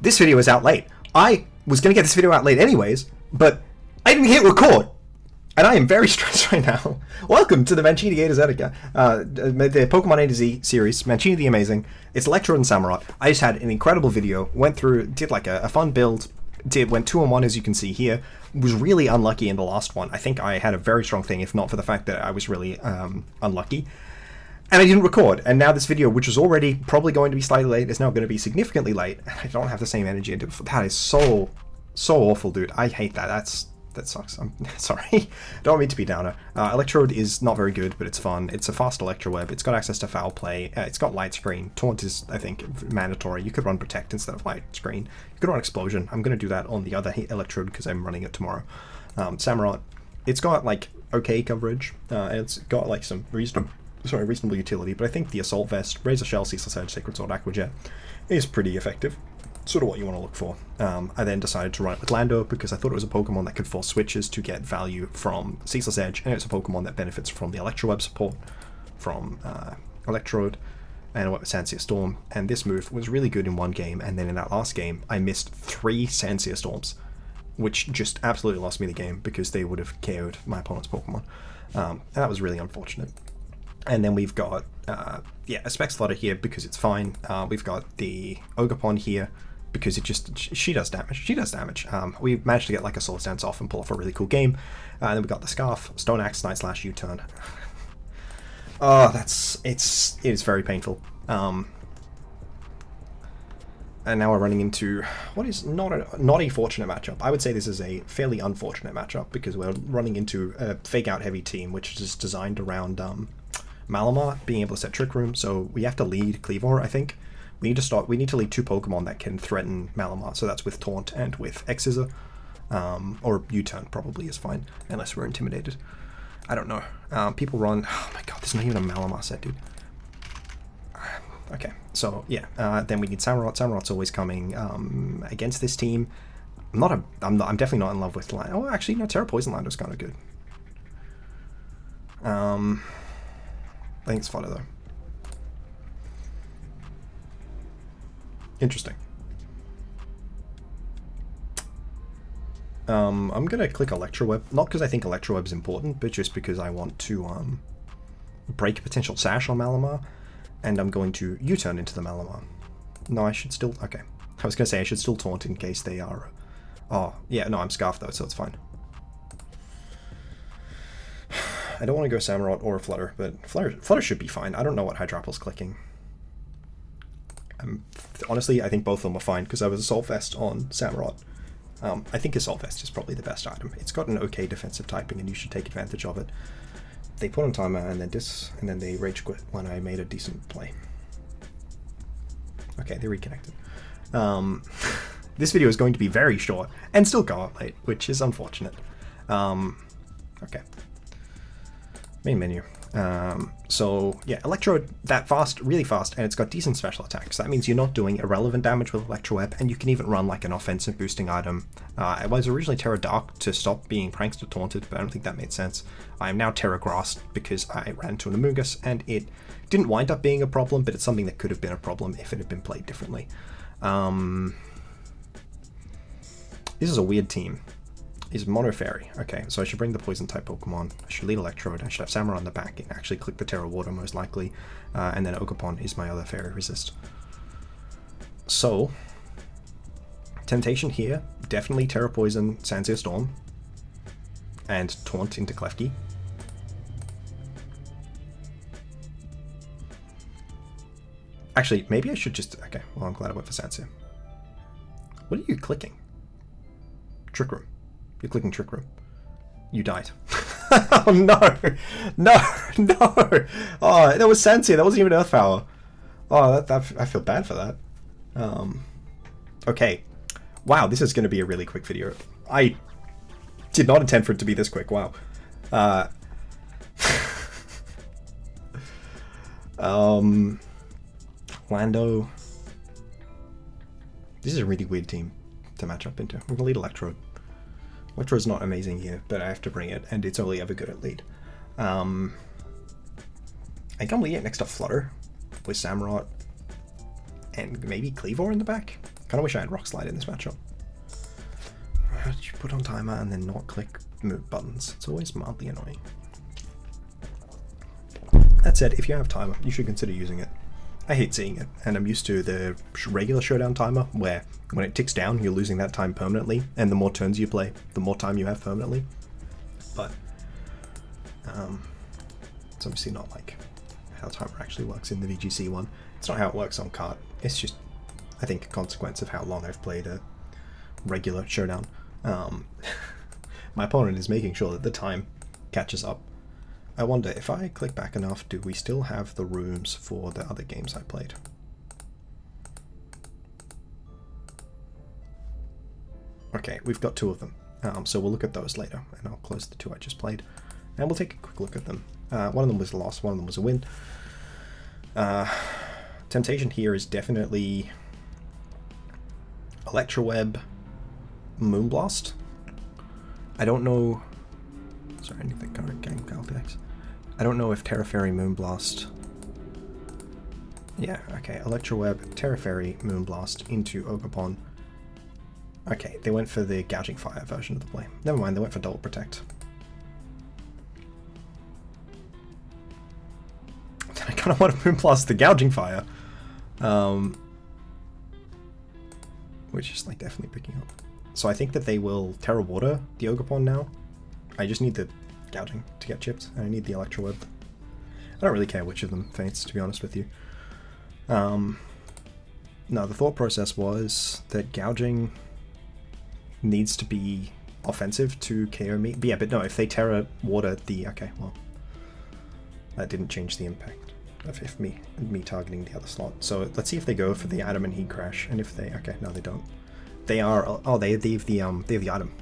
this video is out late. I was going to get this video out late anyways, but I didn't hit record. And I am very stressed right now. Welcome to the Mancini A to Zebstrika, the Pokemon A to Z series, Mancini the Amazing. It's Electrode and Samurott. I just had an incredible video, went through, did like a fun build, went 2-on-1 as you can see here, was really unlucky in the last one. I think I had a very strong thing, if not for the fact that I was really unlucky. And I didn't record, and now this video, which was already probably going to be slightly late, is now going to be significantly late. I don't have the same energy I did before. That is so awful, dude. I hate that. That sucks. I'm sorry. Don't mean to be downer. Electrode is not very good, but it's fun. It's a fast Electroweb. It's got access to foul play. It's got light screen. Taunt is, I think, mandatory. You could run Protect instead of light screen. You could run Explosion. I'm going to do that on the other Electrode because I'm running it tomorrow. Samurott, it's got like okay coverage. And it's got like some reasonable utility, but I think the Assault Vest, Razor Shell, Ceaseless Edge, Sacred Sword, Aqua Jet is pretty effective. Sort of what you want to look for. I then decided to run it with Lando because I thought it was a Pokemon that could force switches to get value from Ceaseless Edge, and it's a Pokemon that benefits from the Electroweb support from Electrode and Sandsear Storm, and this move was really good in one game, and then in that last game I missed 3 Sandsear Storms, which just absolutely lost me the game because they would have KO'd my opponent's Pokemon, and that was really unfortunate. And then we've got, a Specs Flutter here because it's fine. We've got the Ogerpon here because she does damage. We managed to get like a Solar Stance off and pull off a really cool game. And then we got the Scarf, Stone Axe, Night Slash, U-Turn. Oh, it is very painful. And now we're running into what is not a fortunate matchup. I would say this is a fairly unfortunate matchup because we're running into a Fake Out heavy team, which is designed around Malamar being able to set Trick Room, so we have to lead Kleavor, I think. We need to lead 2 Pokemon that can threaten Malamar, so that's with Taunt and with X-Scissor. Or U-Turn probably is fine, unless we're intimidated. I don't know. People run... Oh my god, there's not even a Malamar set, dude. Okay, so yeah, then we need Samurott. Samurott's always coming against this team. I'm definitely not in love with Lando. Oh, actually, no, Terra Poison Lando's kind of good. I think it's fodder though. Interesting. I'm gonna click Electroweb, not because I think Electroweb is important, but just because I want to break a potential Sash on Malamar, and I'm going to U-turn into the Malamar. No, I should still... Okay. I was gonna say I should still Taunt in case they are... Oh, yeah, no, I'm Scarf though, so it's fine. I don't want to go Samurott or Flutter, but Flutter should be fine. I don't know what Hydrapple's clicking. Honestly, I think both of them are fine because I was Assault Vest on Samurott. I think Assault Vest is probably the best item. It's got an okay defensive typing, and you should take advantage of it. They put on timer and then they rage quit when I made a decent play. Okay, they reconnected. This video is going to be very short and still go up late, which is unfortunate. Okay. Main menu. So yeah, Electrode, that fast, really fast, and it's got decent special attacks. That means you're not doing irrelevant damage with Electroweb, and you can even run like an offensive boosting item. It was originally Terra Dark to stop being Prankster Taunted, but I don't think that made sense. I am now Terra Grass because I ran into an Amoonguss, and it didn't wind up being a problem, but it's something that could have been a problem if it had been played differently. This is a weird team. Is Mono Fairy. Okay, so I should bring the Poison type Pokemon. I should lead Electrode. I should have Samurott on the back and actually click the Terra Water most likely. And then Ogerpon is my other Fairy Resist. So, Temptation here. Definitely Terra Poison, Sandsear Storm. And Taunt into Klefki. Actually, maybe I should just... Okay, well I'm glad I went for Sandsear. What are you clicking? Trick Room. You're clicking Trick Room. You died. Oh no! No! No! Oh, that was Sandsear. That wasn't even Earth Power. Oh, I feel bad for that. Okay. Wow, this is going to be a really quick video. I did not intend for it to be this quick. Wow. Lando. This is a really weird team to match up into. We're going to lead Electrode. Electrode's not amazing here, but I have to bring it, and it's only ever good at lead. I think I'm leading it next to Flutter with Samurott and maybe Kleavor in the back. Kind of wish I had Rock Slide in this matchup. How did you put on timer and then not click move buttons? It's always mildly annoying. That said, if you have timer, you should consider using it. I hate seeing it, and I'm used to the regular showdown timer, where when it ticks down, you're losing that time permanently, and the more turns you play, the more time you have permanently. But it's obviously not like how timer actually works in the VGC one. It's not how it works on cart. It's just, I think, a consequence of how long I've played a regular showdown. My opponent is making sure that the time catches up. I wonder, if I click back enough, do we still have the rooms for the other games I played? Okay, we've got 2 of them, so we'll look at those later, and I'll close the 2 I just played, and we'll take a quick look at them. One of them was a loss, one of them was a win. Temptation here is definitely Electroweb, Moonblast. I don't know. Sorry, I need the current game calculator. I don't know if Terra Fairy, Moonblast. Yeah, okay. Electroweb, Terra Fairy, Moonblast into Ogerpon. Okay, they went for the Gouging Fire version of the play. Never mind, they went for Double Protect. I kind of want to Moonblast the Gouging Fire. Which is like definitely picking up. So I think that they will Terra Water the Ogerpon now. I just need the Gouging to get chipped, and I need the Electroweb. I don't really care which of them faints, to be honest with you. No, the thought process was that Gouging needs to be offensive to KO me. But yeah, but no, if they Terra Water the... Okay, well, that didn't change the impact of me targeting the other slot. So let's see if they go for the item and Heat Crash, and if they... Okay, no, they don't. They are... Oh, they have the item.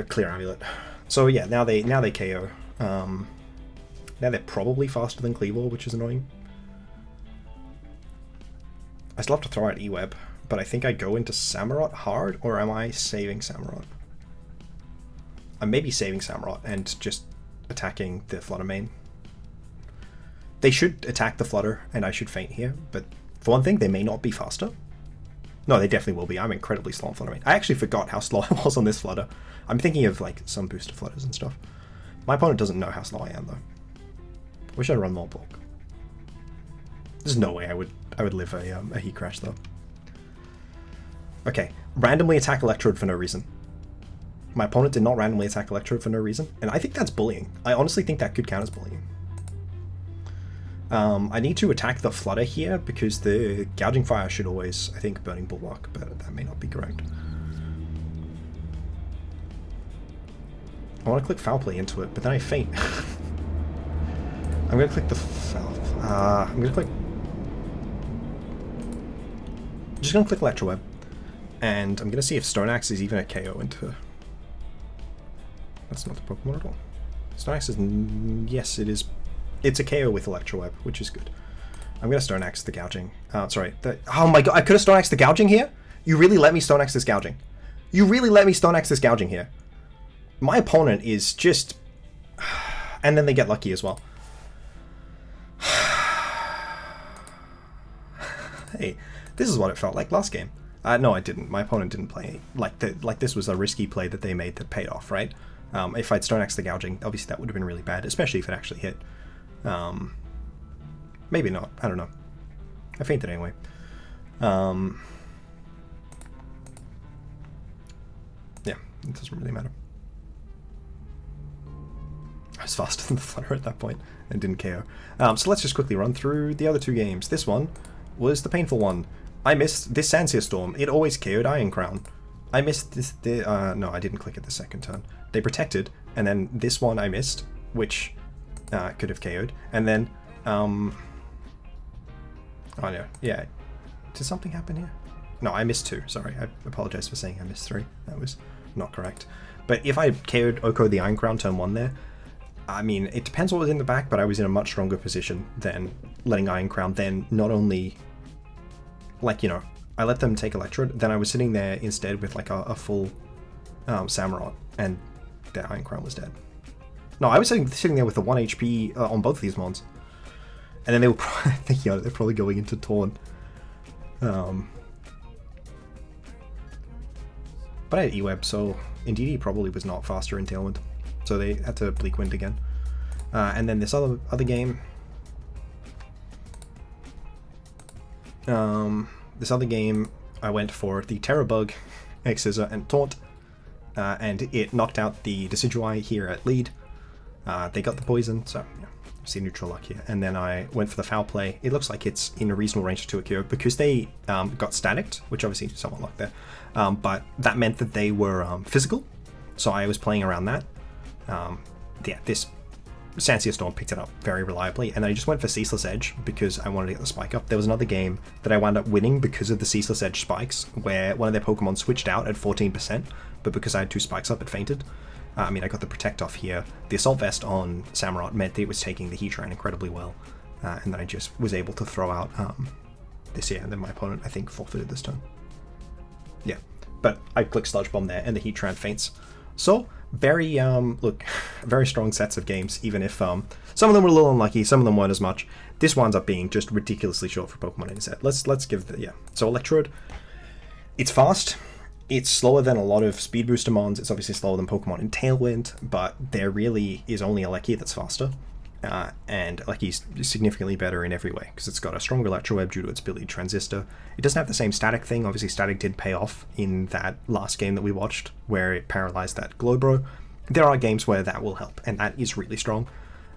Clear Amulet. So yeah, now they KO. Now they're probably faster than Cleavor, which is annoying. I still have to throw out E-Web, but I think I go into Samurott hard, or am I saving Samurott? I may be saving Samurott and just attacking the Flutter main. They should attack the Flutter, and I should feint here, but for one thing, they may not be faster. No, they definitely will be. I'm incredibly slow on Flutter main. I actually forgot how slow I was on this Flutter. I'm thinking of like some booster Flutters and stuff. My opponent doesn't know how slow I am though. Wish I'd run more bulk. There's no way I would live a Heat Crash though. Okay, randomly attack Electrode for no reason. My opponent did not randomly attack Electrode for no reason, and I think that's bullying. I honestly think that could count as bullying. I need to attack the Flutter here because the Gouging Fire should always, I think, Burning Bulwark, but that may not be correct. I want to click Foul Play into it, but then I faint. I'm going to click the Foul... I'm going to click... I'm just going to click Electroweb, and I'm going to see if Stone Axe is even a KO into... That's not the Pokemon at all. Stone Axe is... Yes, it is... It's a KO with Electroweb, which is good. I'm going to Stone Axe the Gouging. Sorry. Oh my god, I could have Stone Axe the Gouging here? You really let me Stone Axe this Gouging. You really let me Stone Axe this Gouging here. My opponent is just... And then they get lucky as well. Hey, this is what it felt like last game. No, I didn't. My opponent didn't play like this was a risky play that they made that paid off, right? If I'd Stone Axe the Gouging, obviously that would have been really bad, especially if it actually hit. Maybe not. I don't know. I fainted anyway. Yeah, it doesn't really matter. I was faster than the Flutter at that point and didn't KO. So let's just quickly run through the other 2 games. This one was the painful one. I missed this Sandsear Storm. It always KO'd Iron Crown. I missed this... no, I didn't click it the second turn. They protected, and then this one I missed, which could have KO'd. And then... oh no, yeah. Did something happen here? No, I missed 2. Sorry, I apologize for saying I missed 3. That was not correct. But if I KO'd Oko the Iron Crown turn 1 there, I mean, it depends what was in the back, but I was in a much stronger position than letting Iron Crown then not only... Like, you know, I let them take Electrode, then I was sitting there instead with like a full Samurott, and their Iron Crown was dead. No, I was sitting there with the 1 HP on both of these mons. And then they were thinking, they're probably going into Taunt. But I had E-Web, so Indeedee probably was not faster in Tailwind. So they had to Bleak Wind again. And then this other game. This other game, I went for the Terra Bug, X-Scissor, and Taunt. And it knocked out the Decidueye here at lead. They got the poison, so yeah, see neutral luck here. And then I went for the Foul Play. It looks like it's in a reasonable range to Akira because they got staticked, which obviously somewhat luck there. But that meant that they were physical, so I was playing around that. Yeah, this Sancia Storm picked it up very reliably, and then I just went for Ceaseless Edge because I wanted to get the spike up. There was another game that I wound up winning because of the Ceaseless Edge spikes, where one of their Pokemon switched out at 14%, but because I had 2 spikes up, it fainted. I mean, I got the Protect off here. The Assault Vest on Samurott meant that it was taking the Heatran incredibly well, and then I just was able to throw out this here, and then my opponent, I think, forfeited this turn. Yeah, but I click Sludge Bomb there, and the Heatran faints. So, very, look, very strong sets of games, even if some of them were a little unlucky, some of them weren't as much. This winds up being just ridiculously short for Pokemon in a set. Let's give the, yeah. So Electrode, it's fast. It's slower than a lot of Speed Booster Mons. It's obviously slower than Pokemon in Tailwind, but there really is only Aleki that's faster. And Aleki's significantly better in every way, because it's got a stronger Electroweb due to its ability to Transistor. It doesn't have the same static thing. Obviously, static did pay off in that last game that we watched, where it paralyzed that Glowbro. There are games where that will help, and that is really strong.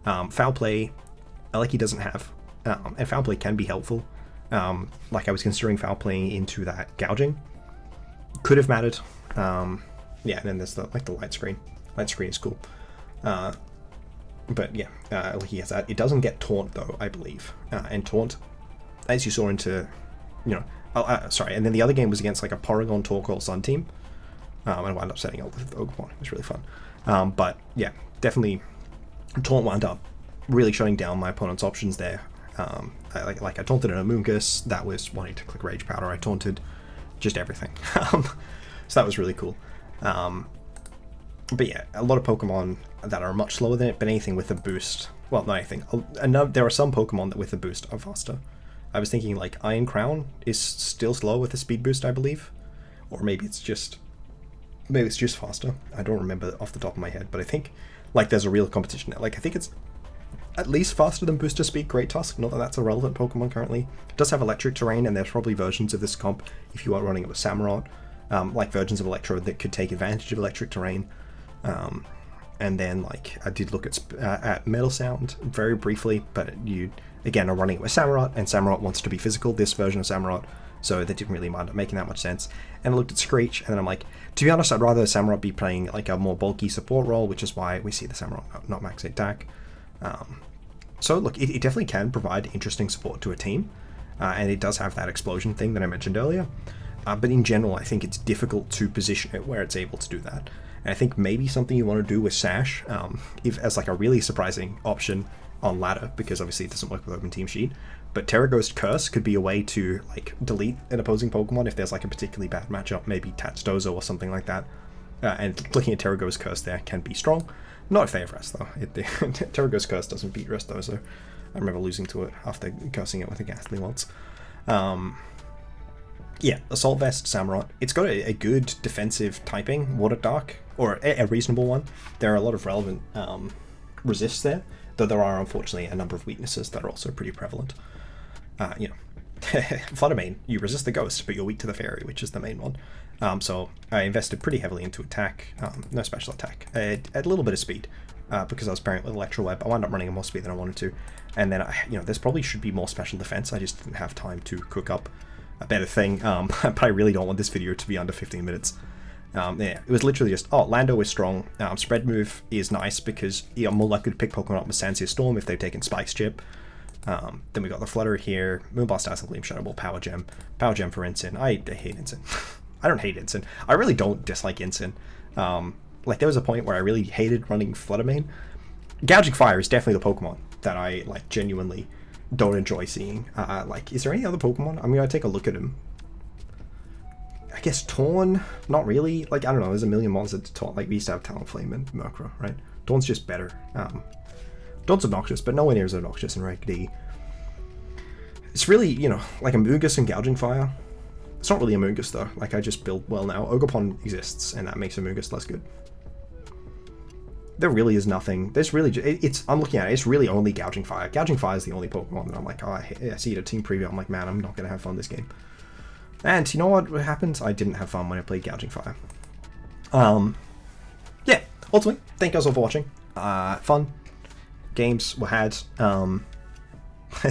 Foul Play, Aleki doesn't have, and Foul Play can be helpful. Like I was considering Foul Playing into that Gouging. Could have mattered. Yeah, and then there's the light screen. Light screen is cool. But yeah, he has that. It doesn't get Taunt though, I believe. And Taunt, as you saw into, you know, sorry. And then the other game was against like a Porygon Torkoal Sun team. And I wound up setting up with Pokemon. It was really fun. But yeah, definitely, Taunt wound up really shutting down my opponent's options there. Like I taunted an Amoonguss that was wanting to click Rage Powder. I taunted just everything. So that was really cool. But yeah, a lot of Pokemon that are much slower than it, but anything with a boost. Well, not anything. There are some Pokemon that with a boost are faster. I was thinking like Iron Crown is still slow with a speed boost, I believe. Or maybe it's just faster. I don't remember off the top of my head, but I think like there's a real competition there. Like I think it's at least faster than Booster Speed Great Tusk, not that that's a relevant Pokemon currently. It does have electric terrain, and there's probably versions of this comp, if you are running it with Samurott, like versions of Electrode that could take advantage of electric terrain. And then like I did look at Metal Sound very briefly, but you again are running it with Samurott, and Samurott wants to be physical, this version of Samurott, so that didn't really wind up making that much sense. And I looked at Screech, and then I'm like, to be honest, I'd rather Samurott be playing like a more bulky support role, which is why we see the Samurott not max attack. So look, it definitely can provide interesting support to a team, and it does have that explosion thing that I mentioned earlier. But in general, I think it's difficult to position it where it's able to do that. And I think maybe something you want to do with Sash, if as like a really surprising option on ladder, because obviously it doesn't work with Open Team Sheet. But Terra Ghost Curse could be a way to like delete an opposing Pokemon if there's like a particularly bad matchup, maybe Tatstozo or something like that. And clicking a Terra Ghost Curse there can be strong. Not if they have Rest though. Terra Ghost Curse doesn't beat Rest though, so I remember losing to it after cursing it with a Ghastly once. Yeah, Assault Vest, Samurott. It's got a good defensive typing, Water Dark, or a reasonable one. There are a lot of relevant resists there, though there are unfortunately a number of weaknesses that are also pretty prevalent. You know, Fluttermane, you resist the Ghost, but you're weak to the Fairy, which is the main one. So I invested pretty heavily into attack, no special attack, a little bit of speed, because I was pairing it with Electroweb. I wound up running more speed than I wanted to, and then you know, there's probably should be more special defense. I just didn't have time to cook up a better thing, but I really don't want this video to be under 15 minutes. Yeah, it was literally just, oh, Lando is strong. Spread move is nice because you're more likely to pick Pokemon up with Sancia Storm if they've taken Spike's Chip. Then we got the Flutter here, Moonblast, Dazzle, Gleam, Shadow Ball, Power Gem for Ensign. I hate Ensign. I don't hate Ensign. I really don't dislike Ensign. Like there was a point where I really hated running Fluttermane. Gouging Fire is definitely the Pokemon that I like genuinely don't enjoy seeing. Like, is there any other Pokemon? I'm gonna take a look at him. I guess Torn, not really. Like, I don't know, there's a million monsters to Torn. Like, we used to have Talonflame and Murkrow, right? Torn's just better. Torn's obnoxious, but nowhere near as obnoxious in Rank D. It's really, you know, like Amoonguss and Gouging Fire. It's not really Amoonguss though. Like I just build well now. Ogerpon exists, and that makes Amoonguss less good. There really is nothing. There's really it's. I'm looking at it. It's really only Gouging Fire. Gouging Fire is the only Pokemon that I'm like, oh, I see it at team preview. I'm like, man, I'm not gonna have fun this game. And you know what happens? I didn't have fun when I played Gouging Fire. Yeah. Ultimately, thank you guys all for watching. Fun games were had.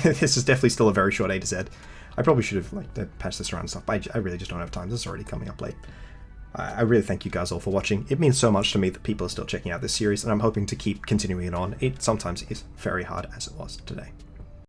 This is definitely still a very short A to Z. I probably should have like patched this around and stuff, but I really just don't have time. This is already coming up late. I really thank you guys all for watching. It means so much to me that people are still checking out this series, and I'm hoping to keep continuing it on. It sometimes is very hard, as it was today.